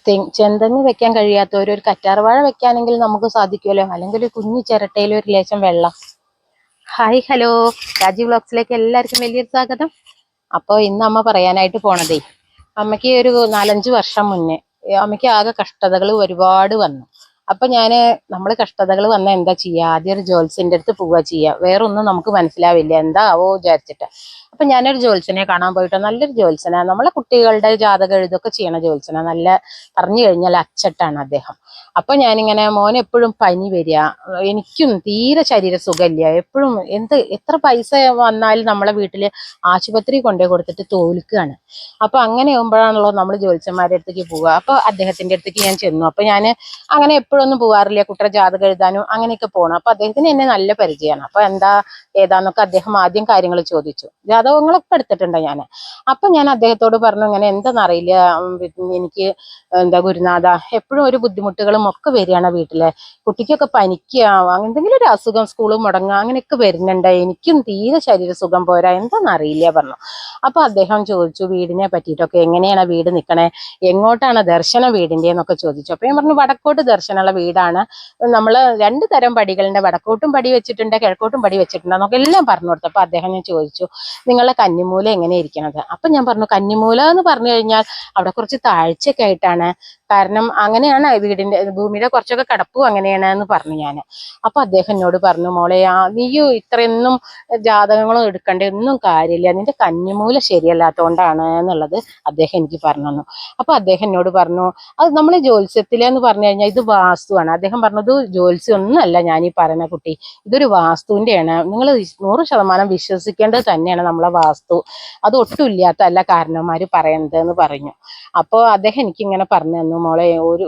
ചെന്തെങ്ങ് വെക്കാൻ കഴിയാത്തവർ ഒരു കറ്റാർവാഴ വെക്കാനെങ്കിൽ നമുക്ക് സാധിക്കുമല്ലോ, അല്ലെങ്കിൽ ഒരു കുഞ്ഞു ചിരട്ടയിൽ ഒരു ലേശം വെള്ളം. ഹായ് ഹലോ, രാജീവ് വ്ലോഗ്സിലേക്ക് എല്ലാവർക്കും വലിയൊരു സ്വാഗതം. അപ്പോൾ ഇന്ന് അമ്മ പറയാനായിട്ട് പോണതേ, അമ്മയ്ക്ക് ഒരു 4-5 വർഷം മുന്നേ അമ്മയ്ക്ക് ആകെ കഷ്ടതകൾ ഒരുപാട് വന്നു. അപ്പൊ നമ്മൾ കഷ്ടതകൾ വന്നാൽ എന്താ ചെയ്യുക? ആദ്യം ഒരു ജോത്സ്യന്റെ അടുത്ത് പോവുക ചെയ്യുക. വേറൊന്നും നമുക്ക് മനസ്സിലാവില്ല, എന്താ ആവോ വിചാരിച്ചിട്ട്. അപ്പൊ ഞാനൊരു ജോത്സ്യനെ കാണാൻ പോയിട്ട്, നല്ലൊരു ജോത്സ്യന, നമ്മളെ കുട്ടികളുടെ ജാതകം എഴുതൊക്കെ ചെയ്യണ ജോത്സ്യന, നല്ല പറഞ്ഞു കഴിഞ്ഞാൽ അച്ചട്ടാണ് അദ്ദേഹം. അപ്പൊ ഞാനിങ്ങനെ, മോൻ എപ്പോഴും പനി വരിക, എനിക്കും തീരെ ശരീര സുഖമില്ല, എപ്പോഴും എത്ര പൈസ വന്നാലും നമ്മളെ വീട്ടില് ആശുപത്രി കൊണ്ടുപോയി കൊടുത്തിട്ട് തോൽക്കുകയാണ്. അപ്പൊ അങ്ങനെ ആകുമ്പോഴാണല്ലോ നമ്മൾ ജ്യോത്സ്യന്മാരുടെ അടുത്തേക്ക് പോവുക. അപ്പൊ അദ്ദേഹത്തിന്റെ അടുത്തേക്ക് ഞാൻ ചെന്നു. അപ്പൊ ഞാൻ അങ്ങനെ എപ്പോഴൊന്നും പോകാറില്ല, കുട്ടിയുടെ ജാതകം എഴുതാനും അങ്ങനെയൊക്കെ പോകണം. അപ്പൊ അദ്ദേഹത്തിന് എന്നെ നല്ല പരിചയമാണ്. അപ്പൊ എന്താ ഏതാന്നൊക്കെ അദ്ദേഹം ആദ്യം കാര്യങ്ങൾ ചോദിച്ചു. ജാതകങ്ങളൊക്കെ എടുത്തിട്ടുണ്ട് ഞാൻ. അപ്പൊ ഞാൻ അദ്ദേഹത്തോട് പറഞ്ഞു, ഇങ്ങനെ എന്താണെന്നറിയില്ല, എനിക്ക് എന്താ ഗുരുനാഥ, എപ്പോഴും ഒരു ബുദ്ധിമുട്ടുകളും ഒക്കെ വരികയാണ് വീട്ടിലെ, കുട്ടിക്കൊക്കെ പനിക്കുക, എന്തെങ്കിലും ഒരു അസുഖം, സ്കൂള് മുടങ്ങുക, അങ്ങനെയൊക്കെ വരുന്നുണ്ട്, എനിക്കും തീരെ ശരീര സുഖം പോരാ, എന്താണെന്നറിയില്ല പറഞ്ഞു. അപ്പൊ അദ്ദേഹം ചോദിച്ചു വീടിനെ പറ്റിയിട്ടൊക്കെ, എങ്ങനെയാണ് വീട് നിൽക്കണേ, എങ്ങോട്ടാണ് ദർശനം വീടിന്റെ എന്നൊക്കെ ചോദിച്ചു. അപ്പൊ ഞാൻ പറഞ്ഞു, വടക്കോട്ട് ദർശനമുള്ള വീടാണ്, നമ്മൾ 2 തരം പടികളുണ്ട്, വടക്കോട്ടും പടി വെച്ചിട്ടുണ്ട്, കിഴക്കോട്ടും പടി വെച്ചിട്ടുണ്ട് എന്നൊക്കെ എല്ലാം പറഞ്ഞു കൊടുത്തു. അപ്പൊ അദ്ദേഹം ഞാൻ ചോദിച്ചു, നിങ്ങളുടെ കന്നിമൂല എങ്ങനെ ഇരിക്കണത്? അപ്പൊ ഞാൻ പറഞ്ഞു, കന്നിമൂല എന്ന് പറഞ്ഞു കഴിഞ്ഞാൽ അവിടെ കുറച്ച് താഴ്ചയൊക്കെ ആയിട്ടാണ്, കാരണം അങ്ങനെയാണ് വീടിന്റെ ഭൂമിയുടെ കുറച്ചൊക്കെ കിടപ്പും അങ്ങനെയാണ് എന്ന് പറഞ്ഞു ഞാൻ. അപ്പൊ അദ്ദേഹം എന്നോട് പറഞ്ഞു, മോളെ നീയും ഇത്രയൊന്നും ജാതകങ്ങളും എടുക്കേണ്ട ഒന്നും കാര്യമില്ല, നിന്റെ കന്നിമൂല ശരിയല്ലാത്തതുകൊണ്ടാണ് എന്നുള്ളത് അദ്ദേഹം എനിക്ക് പറഞ്ഞു തന്നു. അപ്പൊ അദ്ദേഹം എന്നോട് പറഞ്ഞു, അത് നമ്മൾ ജ്യോത്സ്യത്തിലെന്ന് പറഞ്ഞു കഴിഞ്ഞാൽ ഇത് വാസ്തുവാണ്. അദ്ദേഹം പറഞ്ഞത് ജ്യോത്സ്യം ഒന്നുമല്ല ഞാൻ ഈ പറയുന്ന കുട്ടി, ഇതൊരു വാസ്തുവിന്റെയാണ്, നിങ്ങൾ 100% വിശ്വസിക്കേണ്ടത് തന്നെയാണ് നമ്മളെ വാസ്തു, അത് ഒട്ടും ഇല്ലാത്തല്ല കാരണവന്മാര് പറയുന്നത് എന്ന് പറഞ്ഞു. അപ്പോൾ അദ്ദേഹം എനിക്ക് ഇങ്ങനെ പറഞ്ഞു തന്നു, മോളെ ഒരു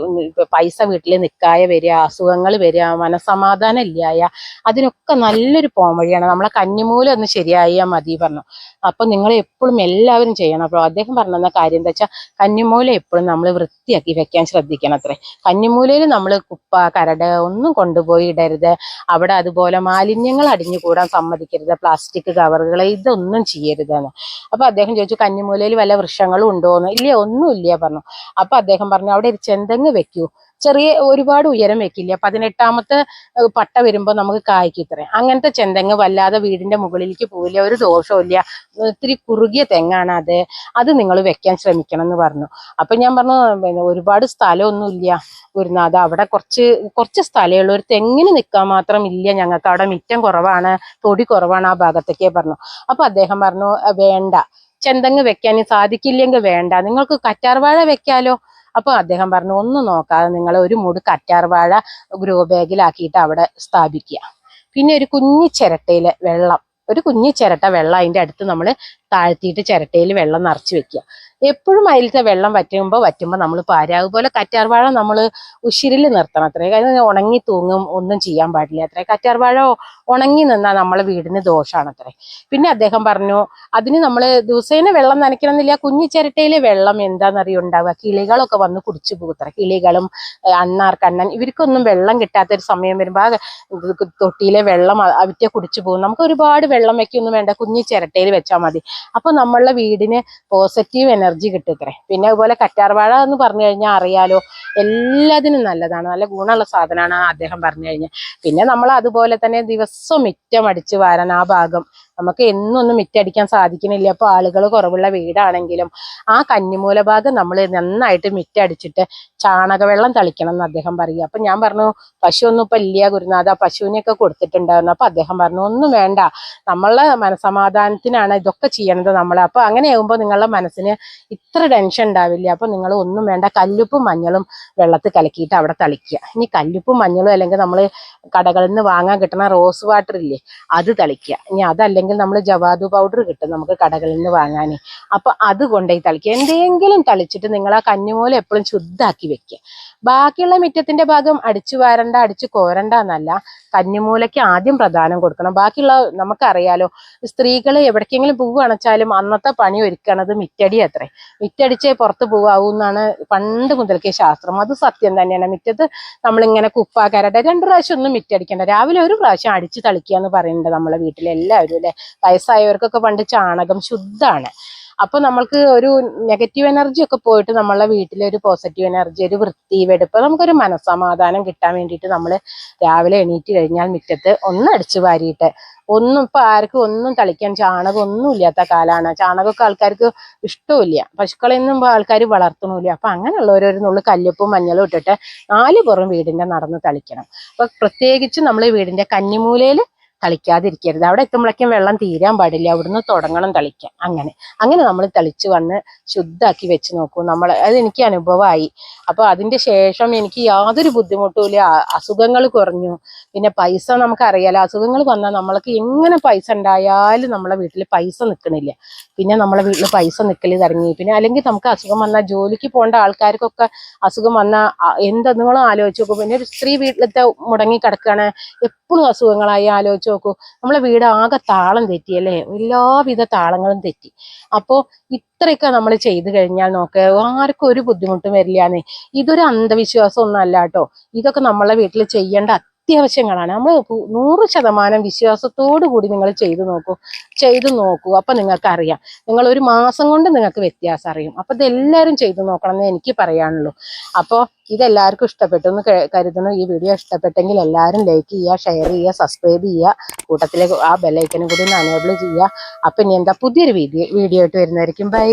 പൈസ വീട്ടിൽ നിൽക്കായ വരിക, അസുഖങ്ങൾ വരിക, മനസമാധാനം ഇല്ലായ, അതിനൊക്കെ നല്ലൊരു പോംവഴിയാണ്, നമ്മളെ കന്നിമൂല ഒന്ന് ശരിയായാൽ മതി പറഞ്ഞു. അപ്പൊ നിങ്ങൾ എപ്പോഴും എല്ലാവരും ചെയ്യണം. അപ്പോൾ അദ്ദേഹം പറഞ്ഞ കാര്യം എന്താ വെച്ചാൽ, കന്നിമൂല എപ്പോഴും നമ്മൾ വൃത്തിയാക്കി വെക്കാൻ ശ്രദ്ധിക്കണം അത്രേ. കന്നിമൂലയിൽ നമ്മൾ കുപ്പ കരട് ഒന്നും കൊണ്ടുപോയി ഇടരുത്, അവിടെ അതുപോലെ മാലിന്യങ്ങൾ അടിഞ്ഞുകൂടാൻ സമ്മതിക്കരുത്, പ്ലാസ്റ്റിക് കവറുകൾ ഇതൊന്നും ചെയ്യരുതെന്ന്. അപ്പൊ അദ്ദേഹം ചോദിച്ചു, കന്നിമൂലയിൽ വല്ല വൃക്ഷങ്ങളും ഉണ്ടോന്ന്? ഇല്ല, ഒന്നും ഇല്ല പറഞ്ഞു. അപ്പൊ അദ്ദേഹം പറഞ്ഞു, അവിടെ ഒരു ചെന്തെങ്ങ് വെക്കൂ, ചെറിയ ഒരുപാട് ഉയരം വെക്കില്ല, 18ാമത്തെ പട്ട വരുമ്പോൾ നമുക്ക് കായ്ക്കും ഇത്ര, അങ്ങനത്തെ ചെന്തെങ്ങ്, വല്ലാതെ വീടിന്റെ മുകളിലേക്ക് പോവില്ല, ഒരു ദോഷവും ഇല്ല, ഇത്തിരി കുറുകിയ തെങ്ങാണ് അത് നിങ്ങൾ വെക്കാൻ ശ്രമിക്കണം എന്ന് പറഞ്ഞു. അപ്പൊ ഞാൻ പറഞ്ഞു, ഒരുപാട് സ്ഥലമൊന്നും ഇല്ല ഗുരുനാഥ, അവിടെ കുറച്ച് സ്ഥലമേ ഉള്ളൂ, ഒരു തെങ്ങിന് നിൽക്കാൻ മാത്രം ഇല്ല, ഞങ്ങൾക്ക് അവിടെ മിറ്റം കുറവാണ്, തൊടി കുറവാണ് ആ ഭാഗത്തേക്കേ പറഞ്ഞു. അപ്പൊ അദ്ദേഹം പറഞ്ഞു, വേണ്ട, ചെന്തെങ്ങ് വെക്കാൻ സാധിക്കില്ലെങ്കിൽ വേണ്ട, നിങ്ങൾക്ക് കറ്റാർവാഴ വെക്കാലോ. അപ്പൊ അദ്ദേഹം പറഞ്ഞു, ഒന്നും നോക്കാതെ നിങ്ങൾ ഒരു മൂട് കറ്റാർവാഴ ഗ്രോ ബാഗിലാക്കിയിട്ട് അവിടെ സ്ഥാപിക്കുക. പിന്നെ ഒരു കുഞ്ഞു ചിരട്ടയില് വെള്ളം, ഒരു കുഞ്ഞു ചിരട്ട വെള്ളം അതിന്റെ അടുത്ത് നമ്മൾ താഴ്ത്തിയിട്ട് ചിരട്ടയിൽ വെള്ളം നിറച്ച് വെക്കുക. എപ്പോഴും അതിലത്തെ വെള്ളം വറ്റുമ്പോൾ നമ്മൾ പാരുക. അതുപോലെ കറ്റാർവാഴ നമ്മൾ ഉശിരിൽ നിർത്തണം അത്രേ, അതിന് ഉണങ്ങി തൂങ്ങും ഒന്നും ചെയ്യാൻ പാടില്ല അത്രേ. കറ്റാർവാഴ ഉണങ്ങി നിന്നാൽ നമ്മളെ വീടിന് ദോഷമാണ് അത്രേ. പിന്നെ അദ്ദേഹം പറഞ്ഞു, അതിന് നമ്മൾ ദിവസേന വെള്ളം നനയ്ക്കണമെന്നില്ല, കുഞ്ഞു ചിരട്ടയിലെ വെള്ളം എന്താണെന്നറിയോ ഉണ്ടാവുക, കിളികളൊക്കെ വന്ന് കുടിച്ചു പോകുത്ര, കിളികളും കണ്ണൻ ഇവർക്കൊന്നും വെള്ളം കിട്ടാത്തൊരു സമയം വരുമ്പോൾ തൊട്ടിയിലെ വെള്ളം അവറ്റ കുടിച്ചു പോകും. നമുക്ക് ഒരുപാട് വെള്ളം വെക്കൊന്നും വേണ്ട, കുഞ്ഞു ചിരട്ടയിൽ വെച്ചാൽ മതി. അപ്പൊ നമ്മളുടെ വീടിന് പോസിറ്റീവ് എനർജി കിട്ടുത്രേ. പിന്നെ അതുപോലെ കറ്റാർവാഴ എന്ന് പറഞ്ഞു കഴിഞ്ഞാൽ അറിയാലോ, എല്ലാത്തിനും നല്ലതാണ്, നല്ല ഗുണമുള്ള സാധനമാണ് അദ്ദേഹം പറഞ്ഞു കഴിഞ്ഞാൽ. പിന്നെ നമ്മൾ അതുപോലെ തന്നെ ദിവസം മിറ്റം അടിച്ച് വാരാൻ, ആ ഭാഗം നമുക്ക് എന്നൊന്നും മിറ്റടിക്കാൻ സാധിക്കുന്നില്ല, അപ്പൊ ആളുകൾ കുറവുള്ള വീടാണെങ്കിലും ആ കന്നിമൂല ഭാഗം നമ്മൾ നന്നായിട്ട് മിറ്റടിച്ചിട്ട് ചാണകവെള്ളം തളിക്കണം എന്ന് അദ്ദേഹം പറയുക. അപ്പൊ ഞാൻ പറഞ്ഞു, പശു ഒന്നും ഇപ്പൊ ഇല്ല ഗുരുനാഥ, പശുവിനെയൊക്കെ കൊടുത്തിട്ടുണ്ടായിരുന്നു. അപ്പൊ അദ്ദേഹം പറഞ്ഞു, ഒന്നും വേണ്ട, നമ്മളെ മനസമാധാനത്തിനാണ് ഇതൊക്കെ ചെയ്യണത് നമ്മൾ. അപ്പൊ അങ്ങനെയാകുമ്പോൾ നിങ്ങളുടെ മനസ്സിന് ഇത്ര ടെൻഷൻ ഉണ്ടാവില്ല. അപ്പൊ നിങ്ങൾ ഒന്നും വേണ്ട, കല്ലുപ്പും മഞ്ഞളും വെള്ളത്തിൽ കലക്കിയിട്ട് അവിടെ തളിക്കുക. ഇനി കല്ലുപ്പും മഞ്ഞളും അല്ലെങ്കിൽ നമ്മൾ കടകളിൽ നിന്ന് വാങ്ങാൻ കിട്ടുന്ന റോസ് വാട്ടർ ഇല്ലേ, അത് തളിക്കുക. ഇനി അതല്ലെങ്കിൽ നമ്മൾ ജവാദു പൗഡർ കിട്ടും നമുക്ക് കടകളിൽ നിന്ന് വാങ്ങാൻ, അപ്പൊ അത് കൊണ്ടുപോയി തളിക്കുക. എന്തെങ്കിലും തളിച്ചിട്ട് നിങ്ങൾ ആ കന്നിമൂല എപ്പോഴും ശുദ്ധാക്കി വെക്കുക. ബാക്കിയുള്ള മിറ്റത്തിന്റെ ഭാഗം അടിച്ചു വാരണ്ട, അടിച്ചു കോരണ്ട എന്നല്ല, കന്നിമൂലയ്ക്ക് ആദ്യം പ്രധാനം കൊടുക്കണം. ബാക്കിയുള്ള നമുക്കറിയാലോ, സ്ത്രീകൾ എവിടേക്കെങ്കിലും പൂവ് അണച്ചാലും അന്നത്തെ പണി ഒരുക്കണത് മിറ്റടി അത്രേ. മിറ്റടിച്ചേ പുറത്ത് പോവാവൂ എന്നാണ് പണ്ട് മുതൽക്കേ ശാസ്ത്രം. അത് സത്യം തന്നെയാണ്. മിറ്റത്ത് നമ്മളിങ്ങനെ കുപ്പ കരട 2 പ്രാവശ്യം ഒന്നും മിറ്റടിക്കണ്ട, രാവിലെ 1 പ്രാവശ്യം അടിച്ചു തളിക്കുക എന്ന് പറയുന്നുണ്ട് നമ്മളെ വീട്ടിലെ എല്ലാവരും അല്ലെ. വയസ്സായവർക്കൊക്കെ പണ്ട് ചാണകം ശുദ്ധാണ്. അപ്പൊ നമ്മൾക്ക് ഒരു നെഗറ്റീവ് എനർജി ഒക്കെ പോയിട്ട് നമ്മളെ വീട്ടിലെ ഒരു പോസിറ്റീവ് എനർജി, ഒരു വൃത്തി വെടുപ്പ്, നമുക്കൊരു മനസ്സമാധാനം കിട്ടാൻ വേണ്ടിയിട്ട് നമ്മൾ രാവിലെ എണീറ്റ് കഴിഞ്ഞാൽ മുറ്റത്ത് ഒന്ന് അടിച്ചു വാരിയിട്ട്, ഒന്നും ഇപ്പൊ ആർക്കും ഒന്നും തളിക്കാൻ ചാണകം ഒന്നും ഇല്ലാത്ത കാലാണ്. ചാണകമൊക്കെ ആൾക്കാർക്ക് ഇഷ്ടമില്ല, പശുക്കളെയൊന്നും ആൾക്കാർ വളർത്തണില്ല. അപ്പൊ അങ്ങനെയുള്ളവർ ഒരു നുള്ളു കല്ലുപ്പും മഞ്ഞളും ഇട്ടിട്ട് 4 പുറം വീടിന്റെ നടന്ന് തളിക്കണം. അപ്പൊ പ്രത്യേകിച്ച് നമ്മൾ വീടിന്റെ കന്നിമൂലയിൽ തളിക്കാതിരിക്കരുത്. അവിടെ എത്തുമ്പോഴേക്കും വെള്ളം തീരാൻ പാടില്ല, അവിടുന്ന് തുടങ്ങണം തളിക്കാൻ. അങ്ങനെ നമ്മൾ തളിച്ച് വന്ന് ശുദ്ധാക്കി വെച്ച് നോക്കൂ. അത് എനിക്ക് അനുഭവമായി. അപ്പൊ അതിന്റെ ശേഷം എനിക്ക് യാതൊരു ബുദ്ധിമുട്ടും ഇല്ല, അസുഖങ്ങൾ കുറഞ്ഞു. പിന്നെ പൈസ നമുക്കറിയാലോ, അസുഖങ്ങൾ വന്നാൽ നമ്മൾക്ക് എങ്ങനെ പൈസ ഉണ്ടായാലും നമ്മളെ വീട്ടിൽ പൈസ നിൽക്കണില്ല. പിന്നെ നമ്മളെ വീട്ടിൽ പൈസ നിൽക്കൽ തുടങ്ങി. പിന്നെ അല്ലെങ്കിൽ നമുക്ക് അസുഖം വന്നാൽ, ജോലിക്ക് പോകേണ്ട ആൾക്കാർക്കൊക്കെ അസുഖം വന്നാൽ എന്തെന്നും ആലോചിച്ച് നോക്കും. പിന്നെ ഒരു സ്ത്രീ വീട്ടിലത്തെ മുടങ്ങി കിടക്കുകയാണ്, എപ്പോഴും അസുഖങ്ങളായി ആലോചിച്ച് നോക്കൂ. നമ്മളെ വീട് ആകെ താളം തെറ്റിയല്ലേ, എല്ലാവിധ താളങ്ങളും തെറ്റി. അപ്പോ ഇത്രയൊക്കെ നമ്മൾ ചെയ്തു കഴിഞ്ഞാൽ നോക്ക്, ആർക്കും ഒരു ബുദ്ധിമുട്ടും വരില്ലാന്നേ. ഇതൊരു അന്ധവിശ്വാസം ഒന്നും അല്ല കേട്ടോ. ഇതൊക്കെ നമ്മളെ വീട്ടിൽ ചെയ്യേണ്ട അത്യാവശ്യങ്ങളാണ്. നമ്മൾ 100% വിശ്വാസത്തോടു കൂടി നിങ്ങൾ ചെയ്തു നോക്കൂ. അപ്പൊ നിങ്ങൾക്ക് അറിയാം, നിങ്ങൾ ഒരു മാസം കൊണ്ട് നിങ്ങൾക്ക് വ്യത്യാസം അറിയും. അപ്പൊ ഇതെല്ലാവരും ചെയ്തു നോക്കണം എന്ന് എനിക്ക് പറയാനുള്ളൂ. അപ്പോൾ ഇതെല്ലാവർക്കും ഇഷ്ടപ്പെട്ടു എന്ന് കരുതുന്നു. ഈ വീഡിയോ ഇഷ്ടപ്പെട്ടെങ്കിൽ എല്ലാവരും ലൈക്ക് ചെയ്യുക, ഷെയർ ചെയ്യുക, സബ്സ്ക്രൈബ് ചെയ്യുക, കൂട്ടത്തിലേക്ക് ആ ബെല്ലൈക്കനും കൂടി ഒന്ന് എനേബിൾ ചെയ്യുക. അപ്പൊ ഇനി എന്താ പുതിയൊരു വീഡിയോ ആയിട്ട് വരുന്നതായിരിക്കും. ബൈ.